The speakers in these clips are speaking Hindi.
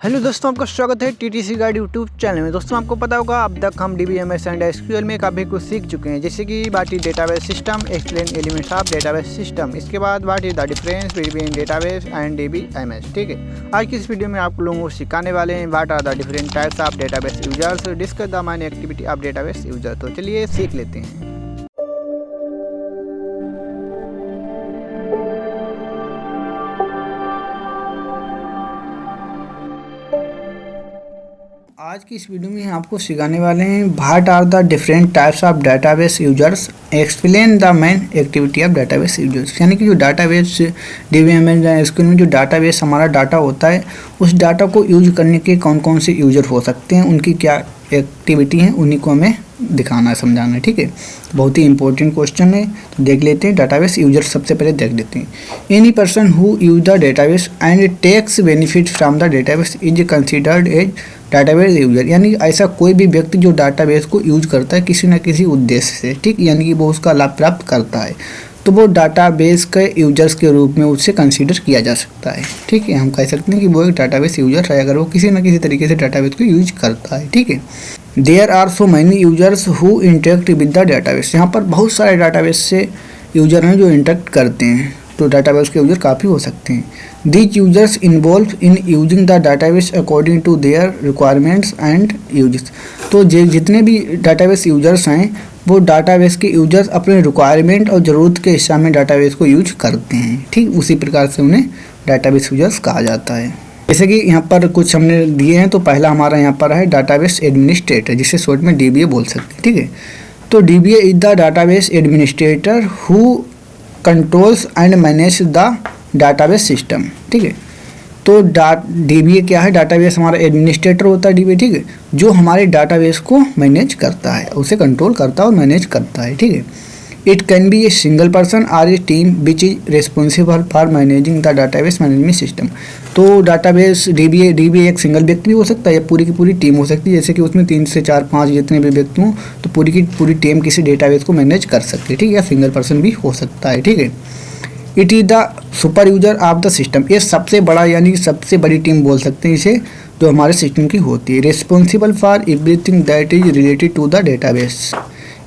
हेलो दोस्तों, आपका स्वागत है टीटीसी गाइड यूट्यूब चैनल में। दोस्तों, आपको पता होगा अब तक हम डीबीएमएस एंड एसक्यूएल में काफ़ी कुछ सीख चुके हैं, जैसे कि what is database system, explain elements of database system. इसके बाद what is the difference between database and DBMS. ठीक है, आज की इस वीडियो में आप लोगों को सिखाने वाले हैं what are the different types of database users, discuss the main activity of database user. तो चलिए सीख लेते हैं। आज की इस वीडियो में आपको सिखाने वाले हैं what are the different types of database users, explain the main activity of database users. यानी कि जो डाटाबेस डीबीएमएस या एसक्यूएल में जो डाटाबेस हमारा डाटा होता है, उस डाटा को यूज करने के कौन कौन से यूजर हो सकते हैं, उनकी क्या एक्टिविटी है, उन्हीं को हमें दिखाना है, समझाना है। ठीक है, बहुत ही इंपॉर्टेंट क्वेश्चन है, तो देख लेते हैं। डाटाबेस यूजर सबसे पहले देख लेते हैं। Any person who use the database and takes benefit from the database is considered as database user. यानी ऐसा कोई भी व्यक्ति जो डाटाबेस को यूज करता है किसी न किसी उद्देश्य से, ठीक, यानी कि वो उसका लाभ प्राप्त करता है, तो वो डाटाबेस के यूजर्स के रूप में उससे कंसीडर किया जा सकता है। ठीक है, हम कह सकते हैं कि वो एक डाटाबेस यूजर है अगर वो किसी न किसी तरीके से डाटाबेस को यूज करता है। ठीक है, there are so many users who interact with the database. यहाँ पर बहुत सारे डाटाबेस से यूजर हैं जो इंटरेक्ट करते हैं, तो डाटाबेस के यूजर काफ़ी हो सकते हैं। These users involve in using the database according to their requirements and uses. तो जितने भी डाटाबेस यूजर्स हैं वो डाटाबेस के यूजर्स अपने रिक्वायरमेंट और ज़रूरत के हिसाब में डाटाबेस को यूज करते हैं। ठीक, उसी प्रकार से उन्हें डाटाबेस यूजर्स कहा जाता है। जैसे कि यहाँ पर कुछ हमने दिए हैं, तो पहला हमारा यहाँ पर है डाटाबेस एडमिनिस्ट्रेटर, जिसे शॉर्ट में डीबीए बोल सकते हैं। ठीक है, तो dBA is the database administrator who controls and manage the database system. ठीक है, तो डीबीए क्या है? डाटाबेस हमारा एडमिनिस्ट्रेटर होता है डीबीए। ठीक है, जो हमारे डाटाबेस को मैनेज करता है, उसे कंट्रोल करता है और मैनेज करता है। ठीक है, it can be a single person or a team which is responsible for managing the database management system. तो डाटाबेस डीबीए एक सिंगल व्यक्ति भी हो सकता है या पूरी की पूरी टीम हो सकती है, जैसे कि उसमें 3 से 4 5 जितने भी व्यक्ति हों, तो पूरी की पूरी टीम किसी डेटाबेस को मैनेज कर सकती है। ठीक है, या सिंगल पर्सन भी हो सकता है। ठीक है, it is the super user of the system. ये सबसे बड़ा यानी सबसे बड़ी टीम बोल सकते हैं इसे, जो हमारे सिस्टम की होती है। Responsible for everything that is related to the database,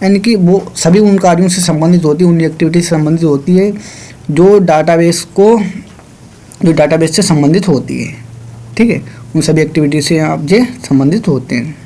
यानी कि वो सभी उन कार्यों से संबंधित होती है, उन एक्टिविटी से संबंधित होती है जो डाटाबेस से संबंधित होती है। ठीक है, उन सभी एक्टिविटी से आप जो संबंधित होते हैं,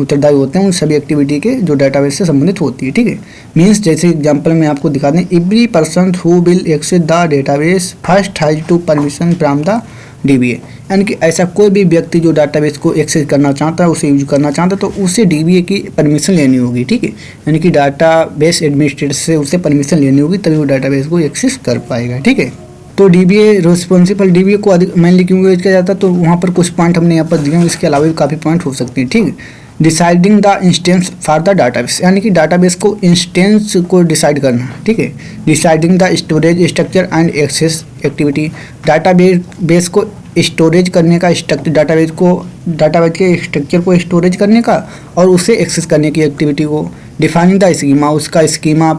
उत्तरदायी होते हैं उन सभी एक्टिविटी के जो डाटाबेस से संबंधित होती है। ठीक है, मीन्स जैसे एग्जांपल में आपको दिखा दें, every person who will access the database first has to permission from the DBA. यानी कि ऐसा कोई भी व्यक्ति जो डाटाबेस को एक्सेस करना चाहता है, उसे यूज करना चाहता है, तो उसे डीबीए की परमिशन लेनी होगी। ठीक है, यानी कि डाटाबेस एडमिनिस्ट्रेटर से उसे परमिशन लेनी होगी, तभी वो डाटाबेस को एक्सेस कर पाएगा। ठीक है, तो डीबीए रिस्पॉन्सिबल डीबीए को अधिक मेनली क्यों यूज किया जाता है, तो वहाँ पर कुछ पॉइंट हमने यहाँ पर दिए हैं, इसके अलावा भी काफ़ी पॉइंट हो सकते हैं। ठीक है, deciding the instance for the database, यानी कि डाटाबेस को इंस्टेंस को डिसाइड करना। ठीक है, deciding the storage structure and access activity, database को स्टोरेज करने का स्ट्रक्चर, डाटाबेस के स्ट्रक्चर को स्टोरेज करने का और उसे एक्सेस करने की एक्टिविटी को। डिफाइनिंग द स्कीमा, उसका स्कीमा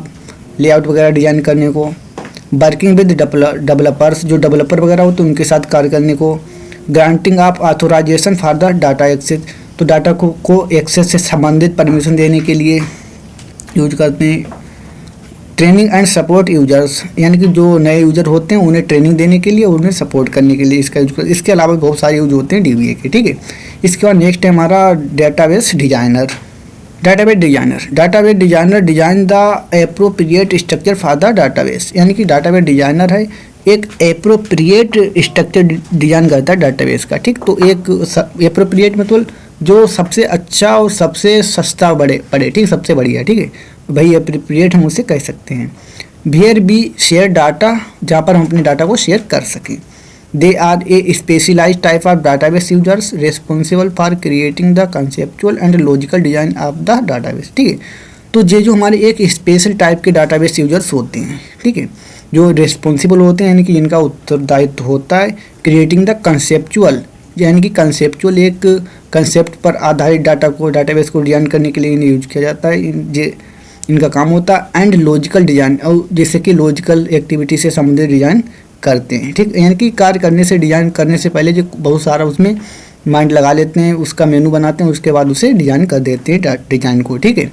लेआउट वगैरह डिजाइन करने को। वर्किंग विद डेवलपर्स, जो डेवलपर वगैरह होते हैं उनके साथ कार्य करने को। Granting of authorization for the data access, तो डाटा को एक्सेस से संबंधित परमिशन देने के लिए यूज करते हैं। ट्रेनिंग एंड सपोर्ट यूजर्स, यानी कि जो नए यूजर होते हैं उन्हें ट्रेनिंग देने के लिए, उन्हें सपोर्ट करने के लिए इसका यूज करते हैं। इसके अलावा बहुत सारे यूज होते हैं डीबीए के। ठीक है, इसके बाद नेक्स्ट है हमारा database designer. Database designer design the appropriate structure for the database, यानी कि डाटाबेस डिजाइनर है एक एप्रोप्रिएट स्ट्रक्चर डिजाइन करता है डाटाबेस का। ठीक, तो एक एप्रोप्रिएट मतलब जो सबसे अच्छा और सबसे सस्ता पड़े। ठीक, सबसे बढ़िया। ठीक है, भाई एप्रोप्रिएट हम उसे कह सकते हैं। वेयर बी शेयर डाटा, जहाँ पर हम अपने डाटा को शेयर कर सकें। They are a specialized type of database users responsible for creating the conceptual and logical design of the database. ठीक है, तो ये जो हमारे एक स्पेशल टाइप के डाटाबेस यूजर्स होते हैं, ठीक है, जो रिस्पॉन्सिबल होते हैं, यानी कि इनका उत्तरदायित्व होता है क्रिएटिंग द कंसेप्चुअल, यानी कि कंसेप्चुअल एक कंसेप्ट पर आधारित डाटाबेस को डिजाइन करने के लिए इन्हें यूज किया जाता है। इनका काम होता है। एंड लॉजिकल डिजाइन, और जैसे कि लॉजिकल एक्टिविटी से संबंधित डिजाइन करते हैं, ठीक। यानी कि कार्य करने से, डिज़ाइन करने से पहले जो बहुत सारा उसमें माइंड लगा लेते हैं, उसका मेनू बनाते हैं, उसके बाद उसे डिज़ाइन कर देते हैं डिज़ाइन को, ठीक है,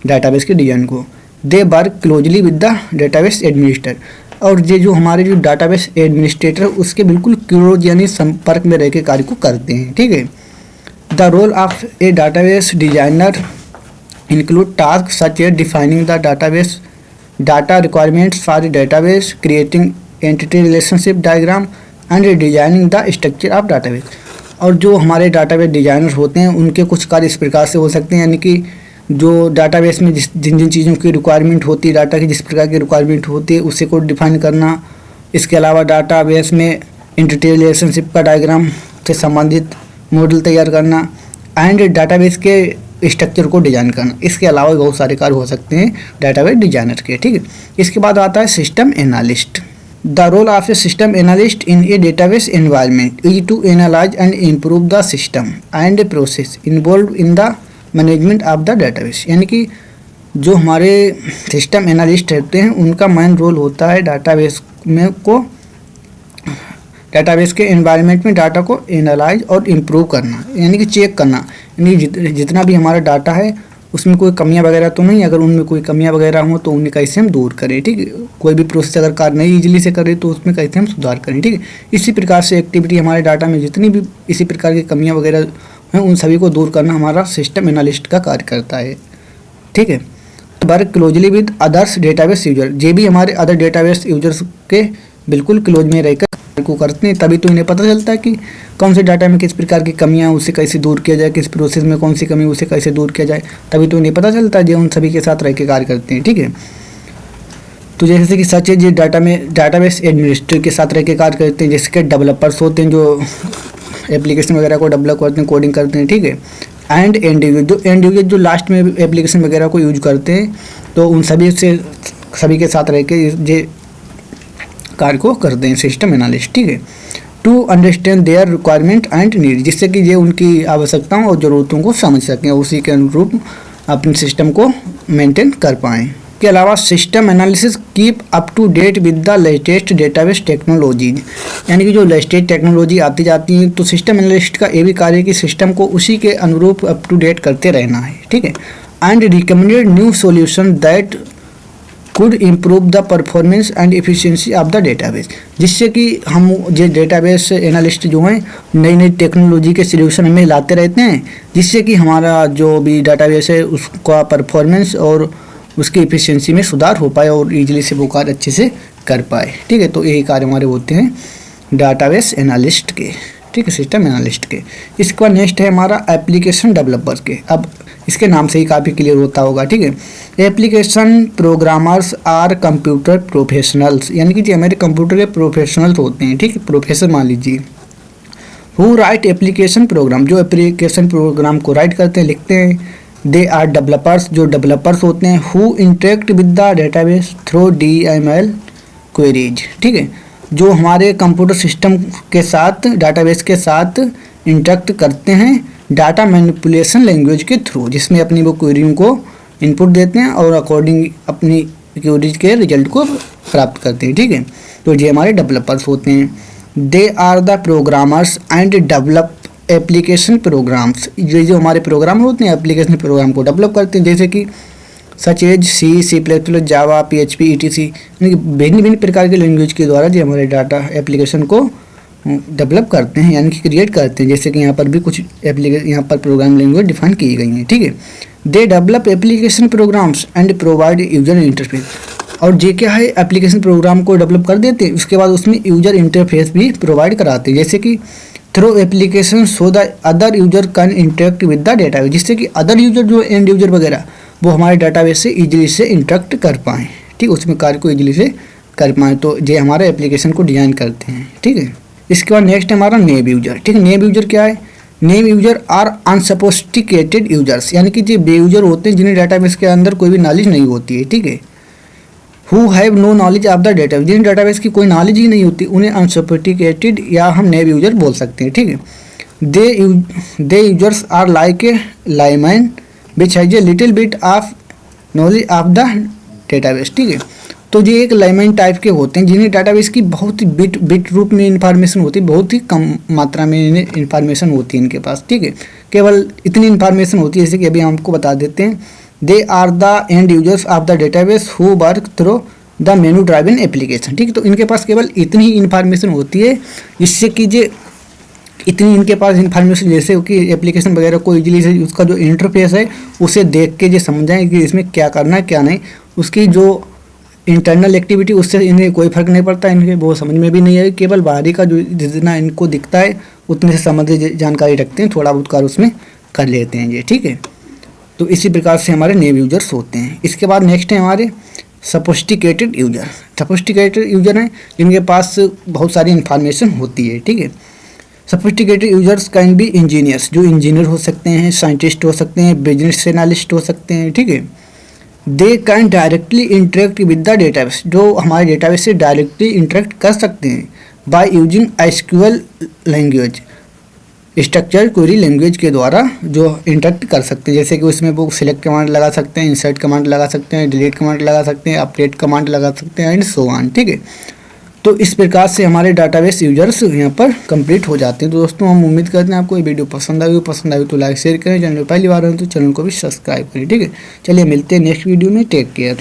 डाटाबेस के डिज़ाइन को। They work closely with the database administrator, और ये जो हमारे जो डाटाबेस एडमिनिस्ट्रेटर है उसके बिल्कुल क्लोज यानी संपर्क में रह के कार्य को करते हैं, ठीक है। The role of a database designer include task such as defining the database data requirements for the database, creating entity relationship diagram and designing the structure of database. और जो हमारे डाटाबेस डिजाइनर होते हैं उनके कुछ कार्य इस प्रकार से हो सकते हैं, यानी कि जो डाटाबेस में जिन जिन चीज़ों की रिक्वायरमेंट होती है, डाटा की जिस प्रकार की रिक्वायरमेंट होती है उसे को डिफाइन करना। इसके अलावा डाटाबेस में एंटिटी रिलेशनशिप का डायग्राम से संबंधित मॉडल तैयार करना एंड डाटाबेस के स्ट्रक्चर को डिजाइन करना। इसके अलावा बहुत सारे कार्य हो सकते हैं डाटाबेस डिजाइनर के, ठीक है। इसके बाद आता है system analyst. The role of a system analyst in a database environment is to analyse and improve the system and process involve in the management of the database. यानी कि जो हमारे सिस्टम एनालिस्ट रहते हैं उनका मेन रोल होता है डाटाबेस में को, डाटाबेस के एनवायरनमेंट में डाटा को एनालाइज और इम्प्रूव करना, यानी कि चेक करना, यानी जितना भी हमारा डाटा है उसमें कोई कमियां वगैरह तो नहीं, अगर उनमें कोई कमियां वगैरह हो तो उन्हें कैसे हम दूर करें, ठीक है। कोई भी प्रोसेस अगर कार्य नहीं ईजिली से करे तो उसमें कैसे हम सुधार करें, ठीक है। इसी प्रकार से एक्टिविटी हमारे डाटा में जितनी भी इसी प्रकार की कमियाँ वगैरह हैं उन सभी को दूर करना हमारा सिस्टम एनालिस्ट का कार्य करता है, ठीक है। Work closely with others database user, ये भी हमारे अदर डेटाबेस यूजर्स के बिल्कुल क्लोज में रहकर को करते हैं, तभी तो इन्हें पता चलता है कि कौन से डाटा में किस प्रकार की कमियां उसे कैसे दूर किया जाए, किस प्रोसेस में कौन सी कमी उसे कैसे दूर किया जाए, तभी तो इन्हें पता चलता है। जो उन सभी के साथ रह के कार्य करते हैं, ठीक है। तो जैसे कि सच है ये डाटाबेस एडमिनिस्ट्रेटर के साथ रह के कार्य करते हैं, जैसे कि डेवलपर्स होते हैं जो एप्लीकेशन वगैरह को डेवलप करते हैं, कोडिंग करते हैं, ठीक है। एंड एंड यूजर जो लास्ट में एप्लीकेशन वगैरह को यूज करते हैं, तो उन सभी के साथ रह के ये कार्य को करते हैं सिस्टम एनालिस्ट, ठीक है। To understand their requirement and need, जिससे कि ये उनकी आवश्यकताओं और ज़रूरतों को समझ सकें, उसी के अनुरूप अपने सिस्टम को मेंटेन कर पाएँ। के अलावा system analysis keep up to date with the latest database technologies, यानी कि जो लेटेस्ट टेक्नोलॉजी आती जाती हैं, तो सिस्टम एनालिस्ट का ये भी कार्य है कि सिस्टम को उसी के अनुरूप अप टू डेट करते रहना है, ठीक है। And recommended new solution that could improve the performance and efficiency of the database, जिससे कि हम जो डेटाबेस एनालिस्ट जो हैं नई नई टेक्नोलॉजी के सॉल्यूशन हमें लाते रहते हैं, जिससे कि हमारा जो भी डाटाबेस है उसका परफॉर्मेंस और उसकी एफिशिएंसी में सुधार हो पाए और इजीली से वो कार्य अच्छे से कर पाए, ठीक है। तो यही कार्य हमारे होते हैं डाटाबेस एनालिस्ट के, ठीक है, सिस्टम एनालिस्ट के। इसके बाद नेक्स्ट है हमारा एप्लीकेशन डेवलपर के। अब इसके नाम से ही काफ़ी क्लियर होता होगा, ठीक है। Application programmers are computer professionals, यानी कि जो हमारे कंप्यूटर के प्रोफेशनल्स होते हैं, ठीक है, प्रोफेसर मान लीजिए। हु राइट एप्लीकेशन प्रोग्राम, जो एप्लीकेशन प्रोग्राम को राइट करते हैं, लिखते हैं। दे आर डेवलपर्स, जो डेवलपर्स होते हैं। Who interact with the database through DML queries, ठीक है, जो हमारे कंप्यूटर सिस्टम के साथ डाटाबेस के साथ इंटरेक्ट करते हैं डाटा मैनिपुलेशन लैंग्वेज के थ्रू, जिसमें अपनी वो क्वेरियों को इनपुट देते हैं और अकॉर्डिंग अपनी क्वेरीज के रिजल्ट को प्राप्त करते हैं, ठीक है। तो ये हमारे डेवलपर्स होते हैं। They are the programmers and develop application programs, ये जो हमारे प्रोग्राम होते हैं एप्लीकेशन प्रोग्राम को डेवलप करते हैं, जैसे कि सच एज C++, जावा, PHP, ETC, यानी कि भिन्न भिन्न प्रकार के लैंग्वेज के द्वारा जो हमारे डाटा एप्लीकेशन को डेवलप करते हैं, यानी कि क्रिएट करते हैं। जैसे कि यहाँ पर भी कुछ यहाँ पर प्रोग्राम लैंग्वेज डिफाइन की गई हैं, ठीक है। They develop application programmes and provide user interface, और ये क्या है, एप्लीकेशन प्रोग्राम को डेवलप कर देते हैं, उसके बाद उसमें यूजर इंटरफेस भी प्रोवाइड कराते हैं, जैसे कि through application so the other user can interact with the database, जिससे कि अदर यूजर जो एंड यूजर वगैरह वो हमारे डाटाबेस से इजीली से इंटरेक्ट कर पाएँ, ठीक, उसमें कार्य को इजीली से कर पाएँ। तो ये हमारे एप्लीकेशन को डिज़ाइन करते हैं, ठीक है। इसके बाद नेक्स्ट हमारा नेम यूजर, ठीक है। नेम यूजर क्या है? Name user are unsophisticated users, यानी कि जो बे यूजर होते हैं जिन्हें डाटाबेस के अंदर कोई भी नॉलेज नहीं होती है, ठीक है। Who have no knowledge of the data, जिन डाटाबेस की कोई नॉलेज ही नहीं होती उन्हें अनसोफिस्टिकेटेड या हम नेम यूजर बोल सकते हैं, ठीक है। They users are like a layman which has a little bit of knowledge of the database, ठीक है। तो ये एक लेमन टाइप के होते हैं जिन्हें डाटाबेस की बहुत ही बिट रूप में इंफॉर्मेशन होती है, बहुत ही कम मात्रा में इन्हें इंफॉर्मेशन होती है इनके पास, ठीक है। केवल इतनी इंफॉर्मेशन होती है जैसे कि अभी हम आपको बता देते हैं, they are the end users of the database who work through the menu driven application, ठीक है। तो इनके पास केवल इतनी ही इंफॉर्मेशन होती है जिससे कि जे इतनी इनके पास इंफॉर्मेशन जैसे कि एप्लीकेशन वगैरह को इजीली से उसका जो इंटरफेस है उसे देख के जो समझाएं कि इसमें क्या करना है क्या नहीं, उसकी जो इंटरनल एक्टिविटी उससे इन्हें कोई फर्क नहीं पड़ता, इनके वो समझ में भी नहीं है। केवल बाहरी का जो जितना इनको दिखता है उतने से संबंधित जानकारी रखते हैं, थोड़ा बहुत कार्य उसमें कर लेते हैं ये, ठीक है। तो इसी प्रकार से हमारे नेम यूजर्स होते हैं। इसके बाद नेक्स्ट है हमारे सोफिस्टिकेटेड यूजर। सोफिस्टिकेटेड यूजर हैं जिनके पास बहुत सारी इंफॉर्मेशन होती है, ठीक है। Sophisticated users can be engineers, जो इंजीनियर हो सकते हैं, साइंटिस्ट हो सकते हैं, बिजनेस एनालिस्ट हो सकते हैं, ठीक है। They can directly interact with the database, जो हमारे डेटाबेस से डायरेक्टली इंटरेक्ट कर सकते हैं by using SQL language, structure query language के द्वारा जो इंटरेक्ट कर सकते हैं। जैसे कि उसमें वो सिलेक्ट कमांड लगा सकते हैं, इंसर्ट कमांड लगा सकते हैं, डिलीट कमांड लगा सकते हैं, अपडेट कमांड लगा सकते हैं एंड सो ऑन, ठीक है। तो इस प्रकार से हमारे डाटाबेस यूजर्स यहाँ पर कंप्लीट हो जाते हैं। तो दोस्तों हम उम्मीद करते हैं आपको ये वीडियो पसंद आई तो लाइक शेयर करें, चैनल पहली बार हो तो चैनल को भी सब्सक्राइब करें, ठीक है। चलिए मिलते हैं नेक्स्ट वीडियो में, टेक केयर।